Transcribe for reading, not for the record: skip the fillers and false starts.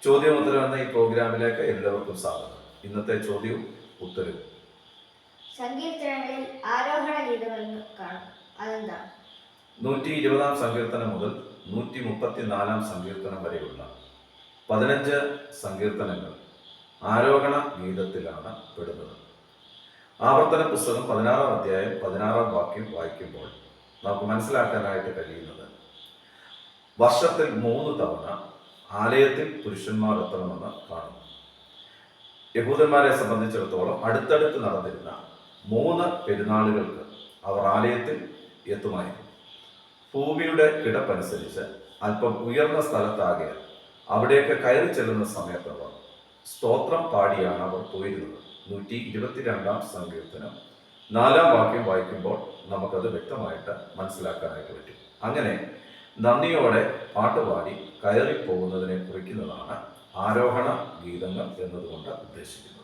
ചോദ്യോത്തരം എന്ന ഈ പ്രോഗ്രാമിലേക്ക് എല്ലാവർക്കും സ്വാഗതം. ഇന്നത്തെ ചോദ്യവും ഉത്തരവും. സങ്കീർത്തനങ്ങളിൽ ആരോഹണ ഗീതമെന്ന് കാണും, അതെന്താ? 120 സങ്കീർത്തനം മുതൽ 134 സങ്കീർത്തനം വരെയുള്ള 15 സങ്കീർത്തനങ്ങൾ ആരോഹണ ഗീതത്തിലാണ് പെടുന്നത്. ആവർത്തന പുസ്തകം 16 അധ്യായം 16 വാക്യം വായിക്കുമ്പോൾ നമുക്ക് മനസ്സിലാക്കാനായിട്ട് കഴിയുന്നത്, വർഷത്തിൽ 3 തവണ ആലയത്തിൽ പുരുഷന്മാർ എത്തണമെന്ന് കാണുന്നു. യഹൂദന്മാരെ സംബന്ധിച്ചിടത്തോളം അടുത്തടുത്ത് നടന്നിരുന്ന 3 പെരുന്നാളുകൾക്ക് അവർ ആലയത്തിൽ എത്തുമായിരുന്നു. ഭൂമിയുടെ കിടപ്പനുസരിച്ച് അല്പം ഉയർന്ന സ്ഥലത്താകെ അവിടേക്ക് കയറി ചെല്ലുന്ന സമയത്തവർ സ്തോത്രം പാടിയാണ് അവർ പോയിരുന്നത്. 122 സങ്കീർത്തനം 4 വാക്യം വായിക്കുമ്പോൾ നമുക്കത് വ്യക്തമായിട്ട് മനസ്സിലാക്കാനായിട്ട് പറ്റും. അങ്ങനെ നന്ദിയോടെ പാട്ടുപാടി കയറി പോകുന്നതിനെ കുറിക്കുന്നതാണ് ആരോഹണ ഗീതങ്ങൾ എന്നതുകൊണ്ട് ഉദ്ദേശിക്കുന്നത്.